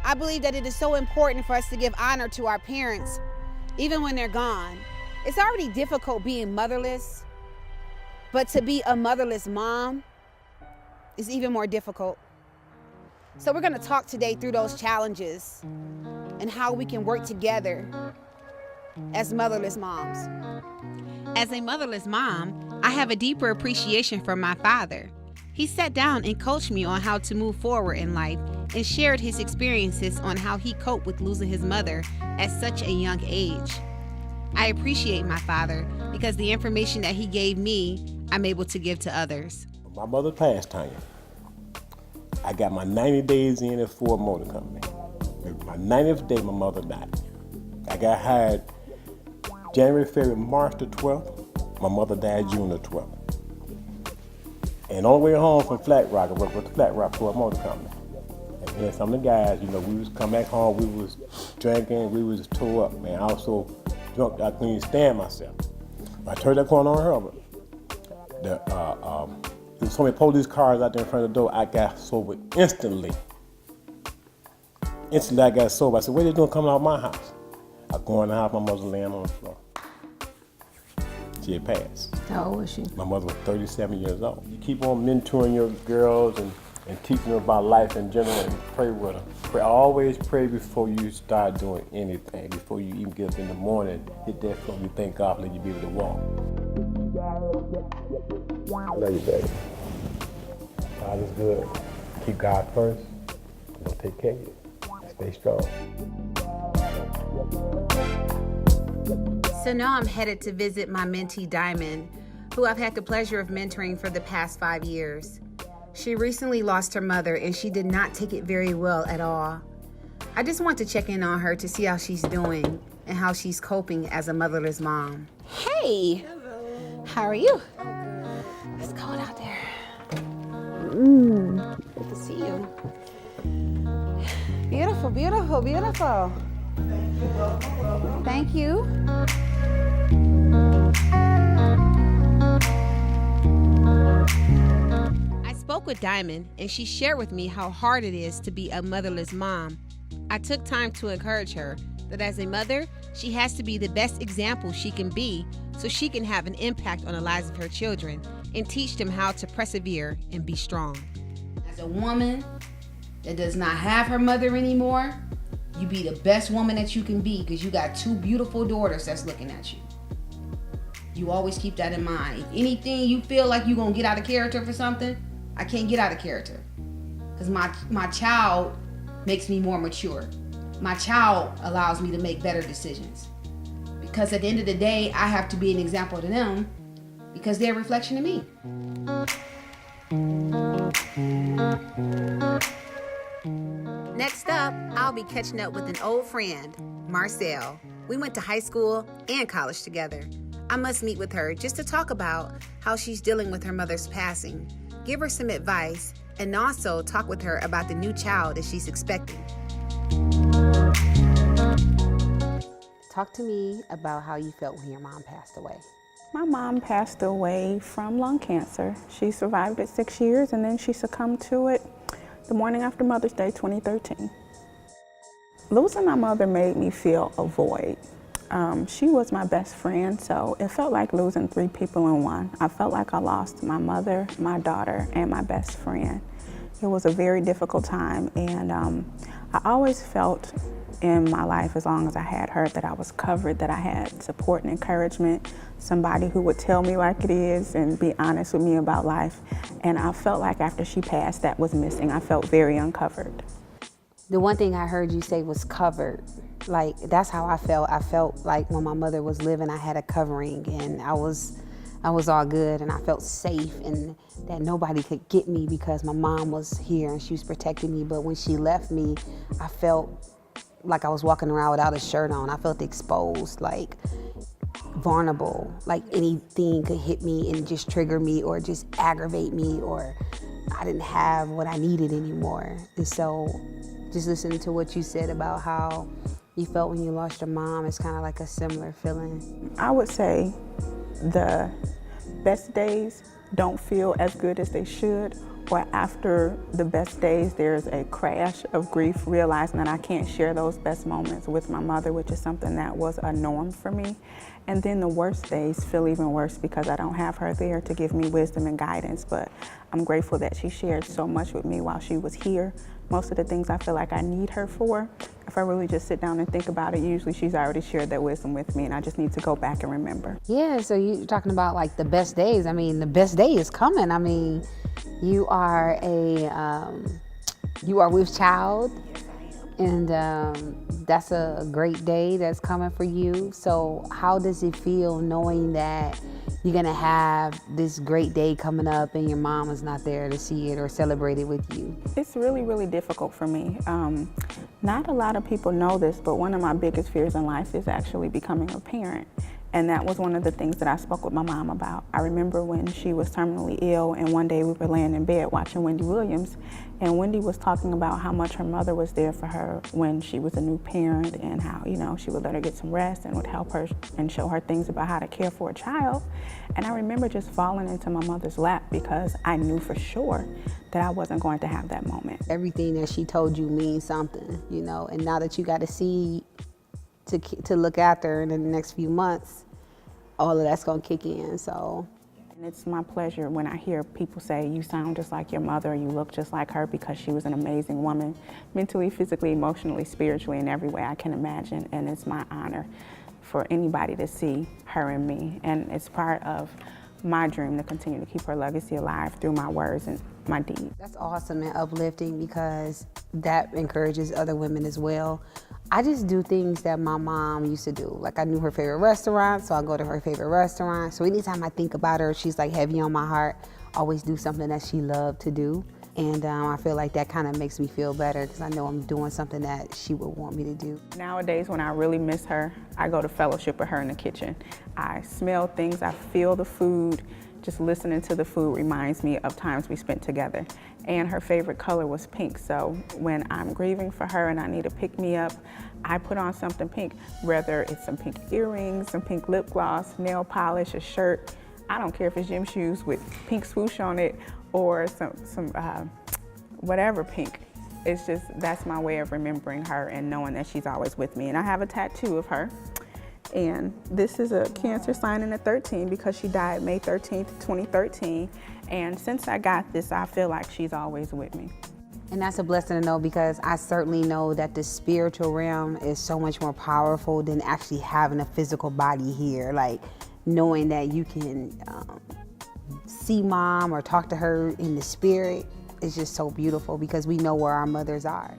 I believe that it is so important for us to give honor to our parents, even when they're gone. It's already difficult being motherless, but to be a motherless mom is even more difficult. So we're gonna talk today through those challenges and how we can work together as motherless moms. As a motherless mom, I have a deeper appreciation for my father. He sat down and coached me on how to move forward in life and shared his experiences on how he coped with losing his mother at such a young age. I appreciate my father because the information that he gave me, I'm able to give to others. My mother passed, Tanya. I got my 90 days in at Ford Motor Company. My 90th day, my mother died. I got hired January, February, March the 12th. My mother died June the 12th. And on the way home from Flat Rock, I worked with the Flat Rock Ford Motor Company. And then some of the guys, we was come back home, we was drinking, we was tore up, man. I was so drunk I couldn't even stand myself. I turned that corner on Herbert. There was so many police cars out there in front of the door, I got sober instantly. Instantly I got sober. I said, what are they doing coming out of my house? I go in the house, my mother was laying on the floor. She had passed. How old was she? My mother was 37 years old. You keep on mentoring your girls and teaching them about life in general and pray with them. Always pray before you start doing anything. Before you even get up in the morning, hit that phone, you thank God let you be able to walk. I love you, baby. God is good. Keep God first. He'll take care of you. Stay strong. So now I'm headed to visit my mentee Diamond, who I've had the pleasure of mentoring for the past 5 years. She recently lost her mother and she did not take it very well at all. I just want to check in on her to see how she's doing and how she's coping as a motherless mom. Hey! Hello. How are you? It's cold out there. Good to see you. Beautiful, beautiful, beautiful. Thank you. I spoke with Diamond and she shared with me how hard it is to be a motherless mom. I took time to encourage her that as a mother, she has to be the best example she can be so she can have an impact on the lives of her children and teach them how to persevere and be strong. As a woman that does not have her mother anymore, you be the best woman that you can be because you got 2 beautiful daughters that's looking at you. You always keep that in mind. If anything you feel like you're going to get out of character for something, I can't get out of character. Because my child makes me more mature. My child allows me to make better decisions. Because at the end of the day, I have to be an example to them because they're a reflection of me. Next up, I'll be catching up with an old friend, Marcel. We went to high school and college together. I must meet with her just to talk about how she's dealing with her mother's passing, give her some advice, and also talk with her about the new child that she's expecting. Talk to me about how you felt when your mom passed away. My mom passed away from lung cancer. She survived it 6 years and then she succumbed to it the morning after Mother's Day 2013. Losing my mother made me feel a void. She was my best friend, so it felt like losing 3 people in one. I felt like I lost my mother, my daughter, and my best friend. It was a very difficult time, and I always felt in my life, as long as I had her, that I was covered, that I had support and encouragement, somebody who would tell me like it is and be honest with me about life. And I felt like after she passed, that was missing. I felt very uncovered. The one thing I heard you say was covered. Like, that's how I felt. I felt like when my mother was living, I had a covering and I was all good and I felt safe and that nobody could get me because my mom was here and she was protecting me. But when she left me, I felt like I was walking around without a shirt on. I felt exposed, like vulnerable, like anything could hit me and just trigger me or just aggravate me, or I didn't have what I needed anymore. And so just listening to what you said about how you felt when you lost your mom, it's kind of like a similar feeling. I would say the best days don't feel as good as they should, or after the best days, there's a crash of grief, realizing that I can't share those best moments with my mother, which is something that was a norm for me. And then the worst days feel even worse because I don't have her there to give me wisdom and guidance, but I'm grateful that she shared so much with me while she was here. Most of the things I feel like I need her for, if I really just sit down and think about it, usually she's already shared that wisdom with me and I just need to go back and remember. Yeah, so you're talking about like the best days. I mean, the best day is coming. I mean, you are with child, and that's a great day that's coming for you. So how does it feel knowing that you're gonna have this great day coming up and your mom is not there to see it or celebrate it with you? It's really, really difficult for me. Not a lot of people know this, but one of my biggest fears in life is actually becoming a parent. And that was one of the things that I spoke with my mom about. I remember when she was terminally ill, and one day we were laying in bed watching Wendy Williams, and Wendy was talking about how much her mother was there for her when she was a new parent, and how, you know, she would let her get some rest and would help her and show her things about how to care for a child. And I remember just falling into my mother's lap because I knew for sure that I wasn't going to have that moment. Everything that she told you means something, you know, and now that you got to see to look after her in the next few months, all of that's gonna kick in, so. And it's my pleasure when I hear people say, you sound just like your mother, you look just like her, because she was an amazing woman, mentally, physically, emotionally, spiritually, in every way I can imagine. And it's my honor for anybody to see her in me. And it's part of my dream to continue to keep her legacy alive through my words and my deeds. That's awesome and uplifting because that encourages other women as well. I just do things that my mom used to do. Like I knew her favorite restaurant, so I go to her favorite restaurant. So anytime I think about her, she's like heavy on my heart. Always do something that she loved to do. And I feel like that kind of makes me feel better because I know I'm doing something that she would want me to do. Nowadays, when I really miss her, I go to fellowship with her in the kitchen. I smell things, I feel the food. Just listening to the food reminds me of times we spent together. And her favorite color was pink, so when I'm grieving for her and I need to pick me up, I put on something pink, whether it's some pink earrings, some pink lip gloss, nail polish, a shirt. I don't care if it's gym shoes with pink swoosh on it or some whatever pink. It's just, that's my way of remembering her and knowing that she's always with me. And I have a tattoo of her. And this is a Cancer sign in a 13 because she died May 13th, 2013. And since I got this, I feel like she's always with me. And that's a blessing to know because I certainly know that the spiritual realm is so much more powerful than actually having a physical body here. Like knowing that you can see mom or talk to her in the spirit is just so beautiful because we know where our mothers are.